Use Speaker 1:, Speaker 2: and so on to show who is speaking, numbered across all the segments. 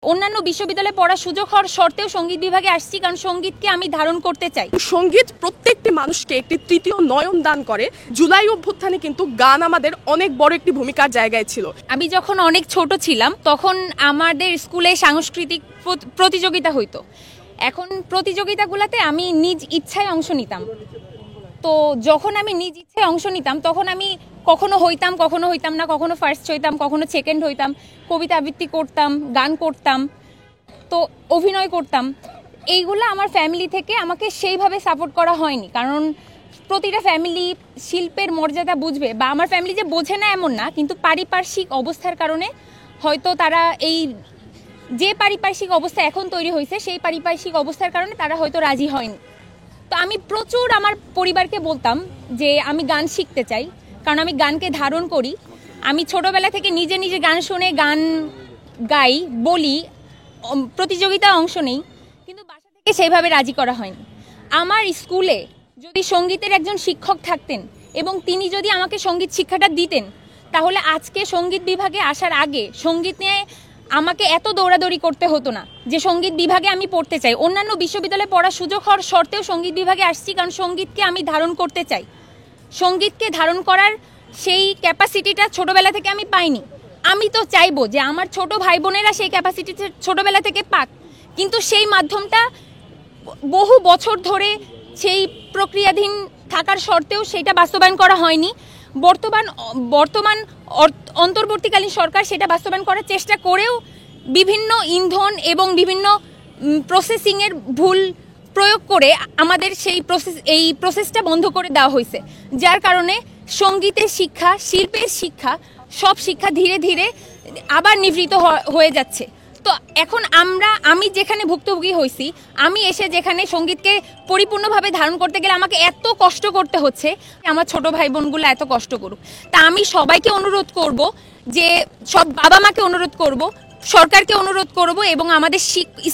Speaker 1: অন্যান্য বিশ্ববিদ্যালয়ে পড়ার সুযোগ হওয়ার শর্তেও সঙ্গীত বিভাগে আসছি, কারণ সঙ্গীতকে আমি ধারণ করতে চাই।
Speaker 2: সঙ্গীত প্রত্যেকটি মানুষকে একটি তৃতীয় নয়ন দান করে। জুলাই অভ্যুত্থানে কিন্তু গান আমাদের অনেক বড় একটি ভূমিকার জায়গায় ছিল।
Speaker 1: আমি যখন অনেক ছোট ছিলাম তখন আমাদের স্কুলে সাংস্কৃতিক প্রতিযোগিতা হইতো। এখন প্রতিযোগিতাগুলোতে আমি নিজ ইচ্ছায় অংশ নিতাম। তো যখন আমি নিজ ইচ্ছায় অংশ নিতাম তখন আমি কখনো হইতাম না, কখনো ফার্স্ট হইতাম, কখনো সেকেন্ড হইতাম, কবিতা আবৃত্তি করতাম, গান করতাম, তো অভিনয় করতাম। এইগুলো আমার ফ্যামিলি থেকে আমাকে সেইভাবে সাপোর্ট করা হয়নি, কারণ প্রতিটা ফ্যামিলি শিল্পের মর্যাদা বুঝবে, বা আমার ফ্যামিলি যে বোঝে না এমন না, কিন্তু পারিপার্শ্বিক অবস্থার কারণে হয়তো তারা এই যে পারিপার্শ্বিক অবস্থা এখন তৈরি হয়েছে সেই পারিপার্শ্বিক অবস্থার কারণে তারা হয়তো রাজি হয়নি। তো আমি প্রচুর আমার পরিবারকে বলতাম যে আমি গান শিখতে চাই, কারণ আমি গানকে ধারণ করি। আমি ছোটবেলা থেকে নিজে নিজে গান শুনে গান গাই, বলি, প্রতিযোগিতায় অংশ নেই, কিন্তু বাসা থেকে সেইভাবে রাজি করা হয়নি। আমার স্কুলে যদি সঙ্গীতের একজন শিক্ষক থাকতেন এবং তিনি যদি আমাকে সঙ্গীত শিক্ষাটা দিতেন, তাহলে আজকে সঙ্গীত বিভাগে আসার আগে সঙ্গীত নিয়ে আমাকে এত দৌড়াদৌড়ি করতে হতো না যে সঙ্গীত বিভাগে আমি পড়তে চাই। অন্যান্য বিশ্ববিদ্যালয়ে পড়ার সুযোগ হওয়ার শর্তেও সঙ্গীত বিভাগে আসছি, কারণ সঙ্গীতকে আমি ধারণ করতে চাই। সঙ্গীতকে ধারণ করার সেই ক্যাপাসিটিটা ছোটবেলা থেকে আমি পাইনি। আমি তো চাইবো যে আমার ছোট ভাই বোনেরা সেই ক্যাপাসিটি ছোটবেলা থেকে পাক, কিন্তু সেই মাধ্যমটা বহু বছর ধরে সেই প্রক্রিয়াধীন থাকার শর্তেও সেটা বাস্তবায়ন করা হয়নি। বর্তমান অন্তর্বর্তীকালীন সরকার সেটা বাস্তবায়ন করার চেষ্টা করেও বিভিন্ন ইন্ধন এবং বিভিন্ন প্রসেসিংয়ের ভুল প্রয়োগ করে আমাদের এই প্রসেসটা বন্ধ করে দেওয়া হয়েছে, যার কারণে সঙ্গীতের শিক্ষা, শিল্পের শিক্ষা, সব শিক্ষা ধীরে ধীরে আবার নিভৃত হয়ে যাচ্ছে। তো এখন আমি যেখানে ভুক্তভোগী হয়েছি, আমি এসে যেখানে সঙ্গীতকে পরিপূর্ণভাবে ধারণ করতে গেলে আমাকে এত কষ্ট করতে হচ্ছে, আমার ছোট ভাই বোনগুলো এত কষ্ট করুক। তা আমি সবাইকে অনুরোধ করব, যে সব বাবা মাকে অনুরোধ করব, সরকারকে অনুরোধ করব, এবং আমাদের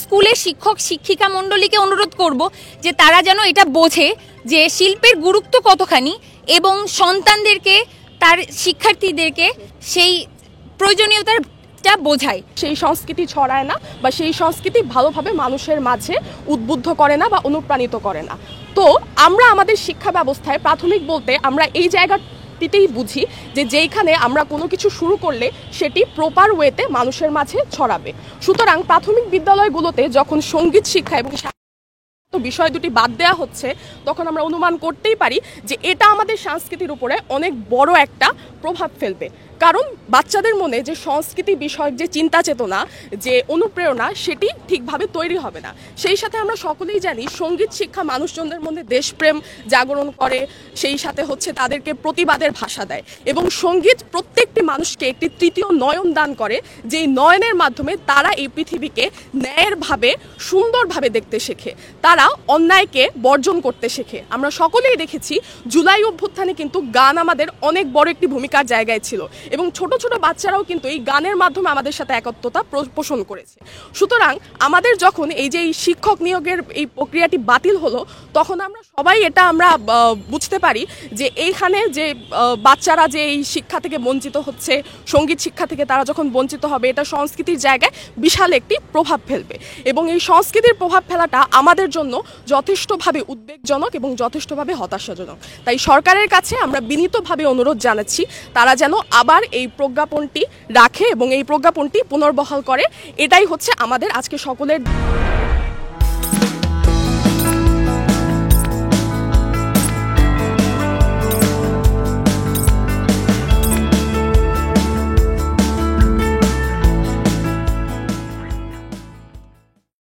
Speaker 1: স্কুলের শিক্ষক শিক্ষিকা মণ্ডলীকে অনুরোধ করব যে তারা যেন এটা বোঝে যে শিল্পের গুরুত্ব কতখানি, এবং সন্তানদেরকে, তার শিক্ষার্থীদেরকে সেই প্রয়োজনীয়তার বোঝায়।
Speaker 2: সেই সংস্কৃতি ছড়ায় না, বা সেই সংস্কৃতি ভালোভাবে মানুষের মাঝে উদ্বুদ্ধ করে না বা অনুপ্রাণিত করে না। তো আমরা আমাদের শিক্ষা ব্যবস্থায় প্রাথমিক বলতে আমরা এই জায়গাটিতেই বুঝি যে যেইখানে আমরা কোনো কিছু শুরু করলে সেটি প্রপার ওয়েতে মানুষের মাঝে ছড়াবে। সুতরাং প্রাথমিক বিদ্যালয়গুলোতে যখন সঙ্গীত শিক্ষা এবং বিষয় দুটি বাদ দেওয়া হচ্ছে, তখন আমরা অনুমান করতেই পারি যে এটা আমাদের সংস্কৃতির উপরে অনেক বড় একটা প্রভাব ফেলবে। কারণ বাচ্চাদের মনে যে সংস্কৃতি বিষয়ক যে চিন্তা চেতনা, যে অনুপ্রেরণা, সেটি ঠিকভাবে তৈরি হবে না। সেই সাথে আমরা সকলেই জানি সঙ্গীত শিক্ষা মানুষজনদের মধ্যে দেশপ্রেম জাগরণ করে, সেই সাথে তাদেরকে প্রতিবাদের ভাষা দেয়, এবং সঙ্গীত প্রত্যেকটি মানুষকে একটি তৃতীয় নয়ন দান করে, যেই নয়নের মাধ্যমে তারা এই পৃথিবীকে ন্যায়েরভাবে সুন্দরভাবে দেখতে শেখে, তারা অন্যায়কে বর্জন করতে শেখে। আমরা সকলেই দেখেছি জুলাই অভ্যুত্থানে কিন্তু গান আমাদের অনেক বড় একটি ভূমিকার জায়গায় ছিল, এবং ছোট ছোট বাচ্চারাও কিন্তু এই গানের মাধ্যমে আমাদের সাথে একত্রতা পোষণ করেছে। সুতরাং আমাদের যখন এই যে শিক্ষক নিয়োগের এই প্রক্রিয়াটি বাতিল হলো, তখন আমরা সবাই এটা বুঝতে পারি যে এইখানে যে বাচ্চারা যে এই শিক্ষা থেকে বঞ্চিত হচ্ছে, সঙ্গীত শিক্ষা থেকে তারা যখন বঞ্চিত হবে, এটা সংস্কৃতির জায়গায় বিশাল একটি প্রভাব ফেলবে, এবং এই সংস্কৃতির প্রভাব ফেলাটা আমাদের জন্য যথেষ্টভাবে উদ্বেগজনক এবং যথেষ্টভাবে হতাশাজনক। তাই সরকারের কাছে আমরা বিনীতভাবে অনুরোধ জানাচ্ছি তারা যেন আবার এই প্রজ্ঞাপনটি রাখে এবং এই প্রজ্ঞাপনটি পুনর্বহাল করে। এটাই আমাদের আজকে সকলের